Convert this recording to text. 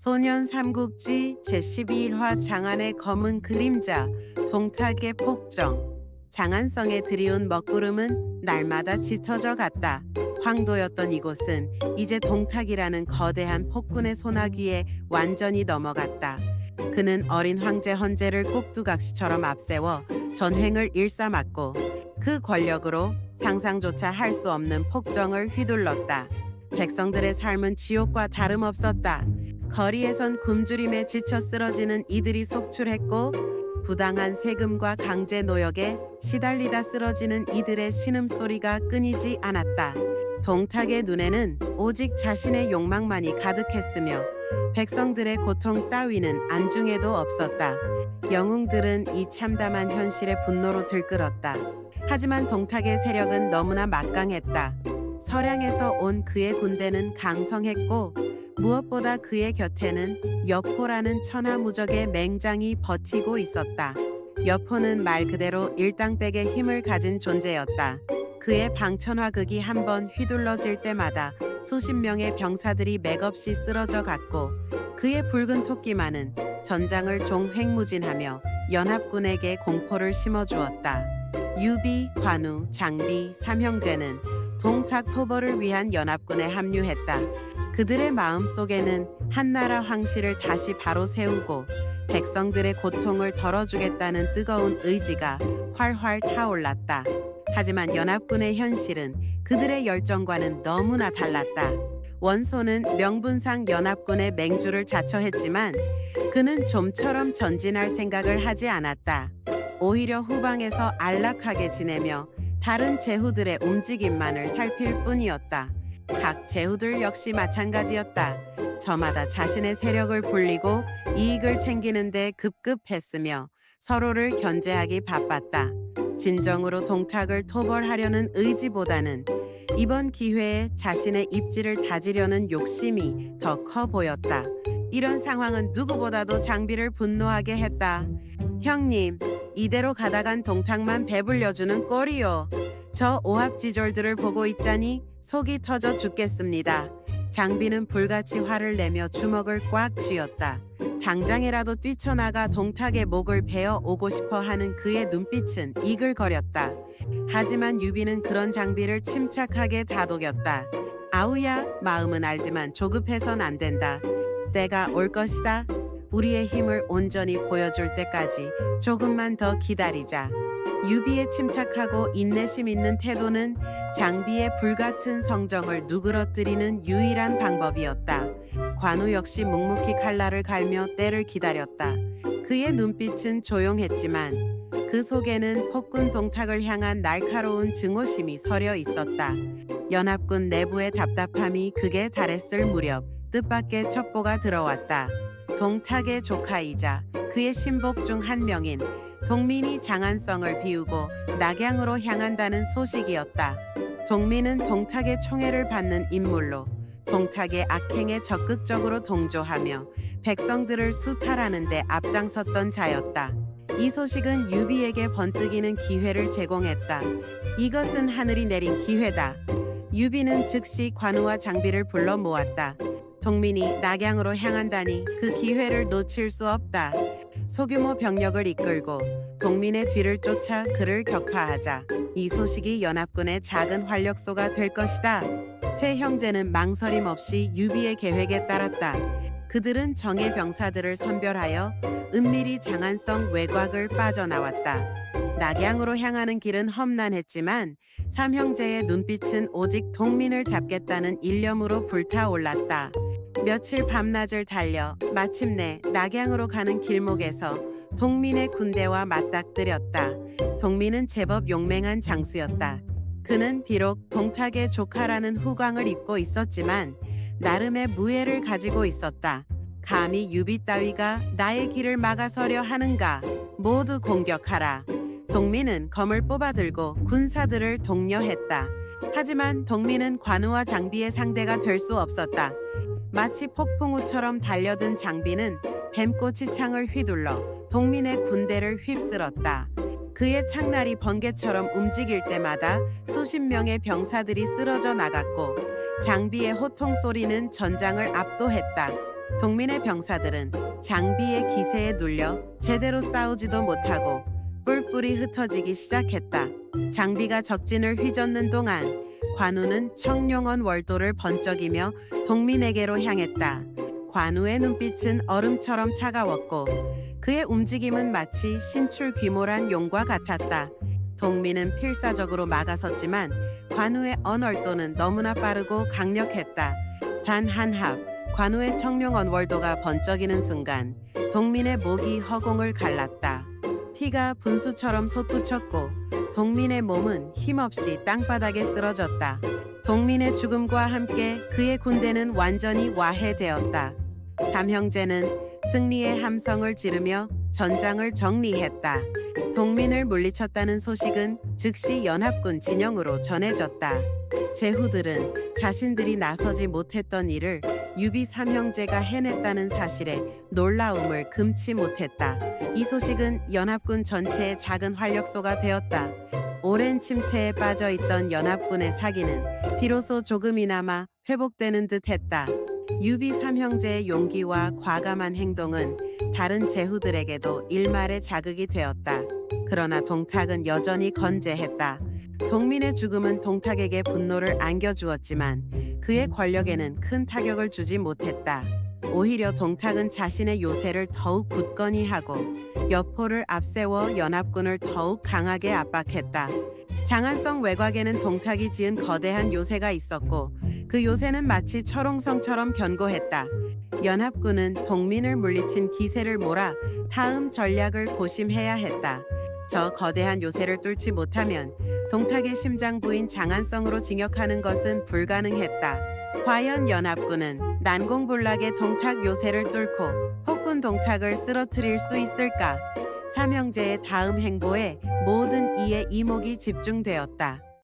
소년 삼국지 제12화 장안의 검은 그림자, 동탁의 폭정. 장안성에 들이온 먹구름은 날마다 짙어져 갔다. 황도였던 이곳은 이제 동탁이라는 거대한 폭군의 소나귀에 완전히 넘어갔다. 그는 어린 황제 헌제를 꼭두각시처럼 앞세워 전횡을 일삼았고 그 권력으로 상상조차 할 수 없는 폭정을 휘둘렀다. 백성들의 삶은 지옥과 다름없었다. 거리에선 굶주림에 지쳐 쓰러지는 이들이 속출했고 부당한 세금과 강제 노역에 시달리다 쓰러지는 이들의 신음소리가 끊이지 않았다. 동탁의 눈에는 오직 자신의 욕망만이 가득했으며 백성들의 고통 따위는 안중에도 없었다. 영웅들은 이 참담한 현실에 분노로 들끓었다. 하지만 동탁의 세력은 너무나 막강했다. 서량에서 온 그의 군대는 강성했고 무엇보다 그의 곁에는 여포라는 천하무적의 맹장이 버티고 있었다. 여포는 말 그대로 일당백의 힘을 가진 존재였다. 그의 방천화극이 한번 휘둘러질 때마다 수십 명의 병사들이 맥없이 쓰러져 갔고 그의 붉은 토끼만은 전장을 종횡무진하며 연합군에게 공포를 심어주었다. 유비, 관우, 장비, 삼형제는 동탁 토벌을 위한 연합군에 합류했다. 그들의 마음속에는 한나라 황실을 다시 바로 세우고 백성들의 고통을 덜어주겠다는 뜨거운 의지가 활활 타올랐다. 하지만 연합군의 현실은 그들의 열정과는 너무나 달랐다. 원소는 명분상 연합군의 맹주를 자처했지만 그는 좀처럼 전진할 생각을 하지 않았다. 오히려 후방에서 안락하게 지내며 다른 제후들의 움직임만을 살필 뿐이었다. 각 제후들 역시 마찬가지였다. 저마다 자신의 세력을 불리고 이익을 챙기는 데 급급했으며 서로를 견제하기 바빴다. 진정으로 동탁을 토벌하려는 의지보다는 이번 기회에 자신의 입지를 다지려는 욕심이 더 커 보였다. 이런 상황은 누구보다도 장비를 분노하게 했다. 형님, 이대로 가다간 동탁만 배불려주는 꼴이요. 저 오합지졸들을 보고 있자니 속이 터져 죽겠습니다. 장비는 불같이 화를 내며 주먹을 꽉 쥐었다. 당장이라도 뛰쳐나가 동탁의 목을 베어 오고 싶어 하는 그의 눈빛은 이글거렸다. 하지만 유비는 그런 장비를 침착하게 다독였다. 아우야, 마음은 알지만 조급해선 안 된다. 때가 올 것이다. 우리의 힘을 온전히 보여줄 때까지 조금만 더 기다리자. 유비의 침착하고 인내심 있는 태도는 장비의 불같은 성정을 누그러뜨리는 유일한 방법이었다. 관우 역시 묵묵히 칼날을 갈며 때를 기다렸다. 그의 눈빛은 조용했지만 그 속에는 폭군 동탁을 향한 날카로운 증오심이 서려 있었다. 연합군 내부의 답답함이 극에 달했을 무렵 뜻밖의 첩보가 들어왔다. 동탁의 조카이자 그의 신복 중 한 명인 동민이 장안성을 비우고 낙양으로 향한다는 소식이었다. 동민은 동탁의 총애를 받는 인물로 동탁의 악행에 적극적으로 동조하며 백성들을 수탈하는 데 앞장섰던 자였다. 이 소식은 유비에게 번뜩이는 기회를 제공했다. 이것은 하늘이 내린 기회다. 유비는 즉시 관우와 장비를 불러 모았다. 동민이 낙양으로 향한다니 그 기회를 놓칠 수 없다. 소규모 병력을 이끌고 동민의 뒤를 쫓아 그를 격파하자. 이 소식이 연합군의 작은 활력소가 될 것이다. 세 형제는 망설임 없이 유비의 계획에 따랐다. 그들은 정예 병사들을 선별하여 은밀히 장안성 외곽을 빠져나왔다. 낙양으로 향하는 길은 험난했지만 삼형제의 눈빛은 오직 동민을 잡겠다는 일념으로 불타올랐다. 며칠 밤낮을 달려 마침내 낙양으로 가는 길목에서 동민의 군대와 맞닥뜨렸다. 동민은 제법 용맹한 장수였다. 그는 비록 동탁의 조카라는 후광을 입고 있었지만 나름의 무예를 가지고 있었다. 감히 유비 따위가 나의 길을 막아서려 하는가? 모두 공격하라. 동민은 검을 뽑아들고 군사들을 독려했다. 하지만 동민은 관우와 장비의 상대가 될 수 없었다. 마치 폭풍우처럼 달려든 장비는 뱀꽃이 창을 휘둘러 동민의 군대를 휩쓸었다. 그의 창날이 번개처럼 움직일 때마다 수십 명의 병사들이 쓰러져 나갔고 장비의 호통 소리는 전장을 압도했다. 동민의 병사들은 장비의 기세에 눌려 제대로 싸우지도 못하고 뿔뿔이 흩어지기 시작했다. 장비가 적진을 휘젓는 동안 관우는 청룡원 월도를 번쩍이며 동민에게로 향했다. 관우의 눈빛은 얼음처럼 차가웠고 그의 움직임은 마치 신출귀몰한 용과 같았다. 동민은 필사적으로 막아섰지만 관우의 언얼도는 너무나 빠르고 강력했다. 단 한 합, 관우의 청룡원 월도가 번쩍이는 순간 동민의 목이 허공을 갈랐다. 피가 분수처럼 솟구쳤고 동민의 몸은 힘없이 땅바닥에 쓰러졌다. 동민의 죽음과 함께 그의 군대는 완전히 와해되었다. 삼형제는 승리의 함성을 지르며 전장을 정리했다. 동민을 물리쳤다는 소식은 즉시 연합군 진영으로 전해졌다. 제후들은 자신들이 나서지 못했던 일을 유비 삼형제가 해냈다는 사실에 놀라움을 금치 못했다. 이 소식은 연합군 전체의 작은 활력소가 되었다. 오랜 침체에 빠져 있던 연합군의 사기는 비로소 조금이나마 회복되는 듯했다. 유비 삼형제의 용기와 과감한 행동은 다른 제후들에게도 일말의 자극이 되었다. 그러나 동탁은 여전히 건재했다. 동민의 죽음은 동탁에게 분노를 안겨주었지만 그의 권력에는 큰 타격을 주지 못했다. 오히려 동탁은 자신의 요새를 더욱 굳건히 하고 여포를 앞세워 연합군을 더욱 강하게 압박했다. 장안성 외곽에는 동탁이 지은 거대한 요새가 있었고 그 요새는 마치 철옹성처럼 견고했다. 연합군은 동민을 물리친 기세를 몰아 다음 전략을 고심해야 했다. 저 거대한 요새를 뚫지 못하면 동탁의 심장부인 장안성으로 진격하는 것은 불가능했다. 과연 연합군은 난공불락의 동탁 요새를 뚫고 폭군 동탁을 쓰러뜨릴 수 있을까? 삼형제의 다음 행보에 모든 이의 이목이 집중되었다.